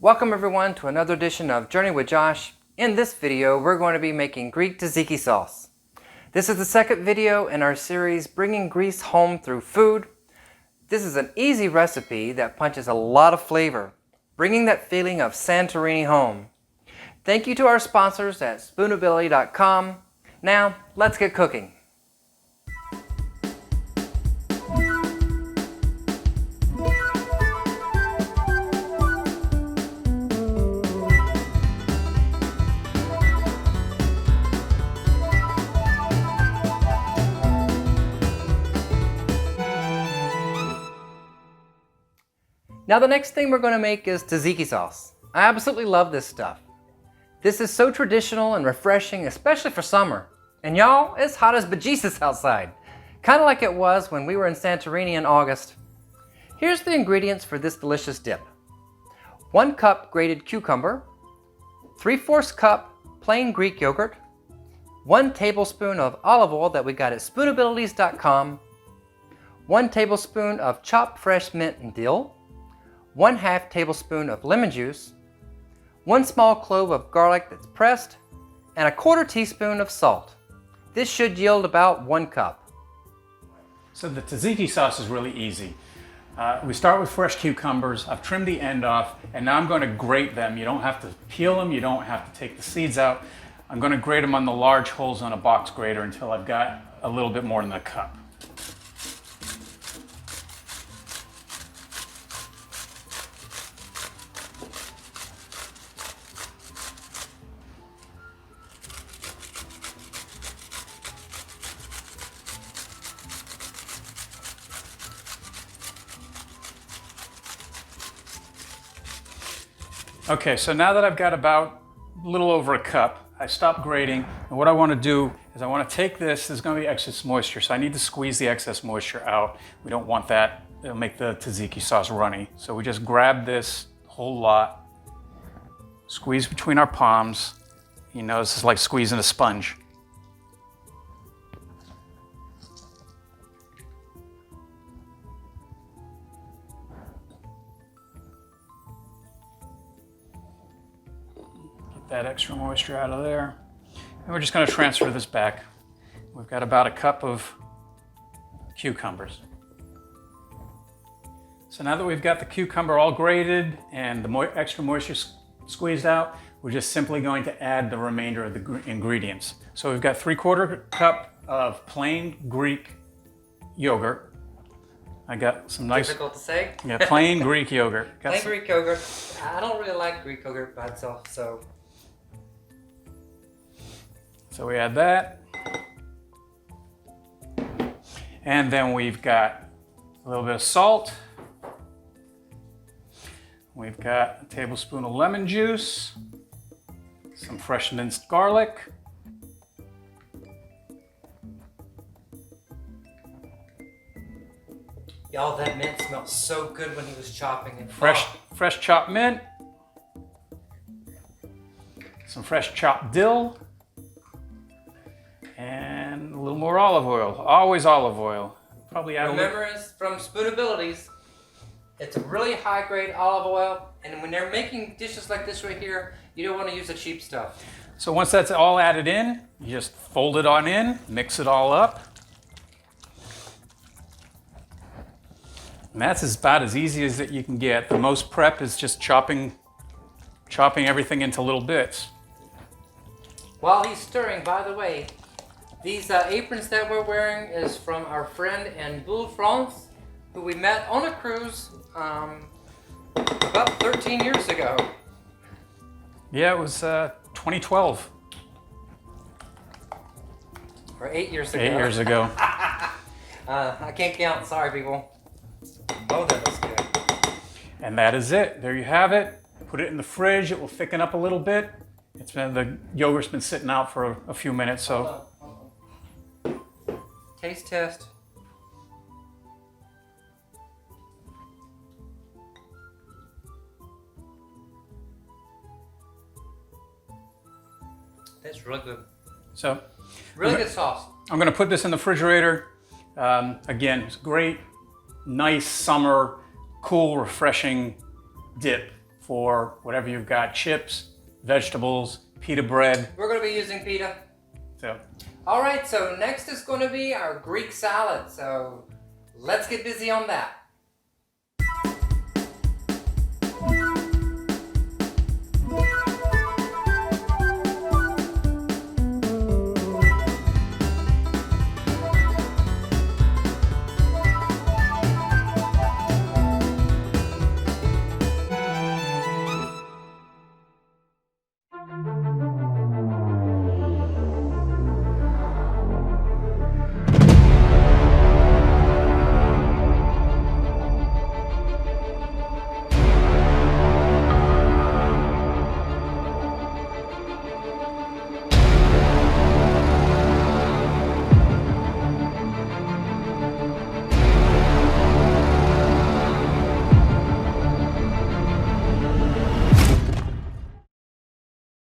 Welcome everyone to another edition of Journey with Josh. In this video, we're going to be making Greek tzatziki sauce. This is the second video in our series, Bringing Greece Home Through Food. This is an easy recipe that punches a lot of flavor, bringing that feeling of Santorini home. Thank you to our sponsors at spoonability.com. Now, let's get cooking. Now the next thing we're going to make is tzatziki sauce. I absolutely love this stuff. This is so traditional and refreshing, especially for summer. And y'all, it's hot as bejesus outside. Kind of like it was when we were in Santorini in August. Here's the ingredients for this delicious dip. 1 cup grated cucumber, 3/4 cup plain Greek yogurt, 1 tablespoon of olive oil that we got at spoonabilities.com, 1 tablespoon of chopped fresh mint and dill, 1/2 tablespoon of lemon juice, 1 small clove of garlic that's pressed, and 1/4 teaspoon of salt. This should yield about 1 cup. So the tzatziki sauce is really easy. We start with fresh cucumbers. I've trimmed the end off, and now I'm going to grate them. You don't have to peel them, you don't have to take the seeds out. I'm going to grate them on the large holes on a box grater until I've got a little bit more than a cup. Okay, so now that I've got about a little over a cup, I stop grating, and what I want to do is I want to take this, there's going to be excess moisture, so I need to squeeze the excess moisture out. We don't want that, it'll make the tzatziki sauce runny. So we just grab this whole lot, squeeze between our palms. You know, this is like squeezing a sponge. That extra moisture out of there. And we're just going to transfer this back. We've got about a cup of cucumbers. So now that we've got the cucumber all grated and the extra moisture squeezed out, we're just simply going to add the remainder of the ingredients. So we've got 3/4 cup of plain Greek yogurt. I got some nice... Difficult to say? Yeah, plain Greek yogurt. Plain Greek yogurt. I don't really like Greek yogurt by itself, so... So we add that. And then we've got a little bit of salt. We've got a tablespoon of lemon juice, some fresh minced garlic, Y'all, that mint smells so good when he was chopping it. fresh chopped mint, some fresh chopped dill, and a little more olive oil. Always olive oil. Probably add Remember, it's from Spoonabilities. It's a really high-grade olive oil, and when they're making dishes like this right here, you don't want to use the cheap stuff. So once that's all added in, you just fold it on in, mix it all up. And that's about as easy as that you can get. The most prep is just chopping everything into little bits. While he's stirring, by the way, these aprons that we're wearing is from our friend in Boule, France, who we met on a cruise about 13 years ago. Yeah, it was 2012. Or 8 years ago. 8 years ago. I can't count, sorry people. Oh, that was good. And that is it. There you have it. Put it in the fridge. It will thicken up a little bit. The yogurt's been sitting out for a few minutes, so. Hold on. Taste test. That's really good. So. Really good sauce. I'm going to put this in the refrigerator. Again, it's great, nice summer, cool, refreshing dip for whatever you've got, chips, vegetables, pita bread. We're going to be using pita. So, All right, so next is going to be our Greek salad. So let's get busy on that.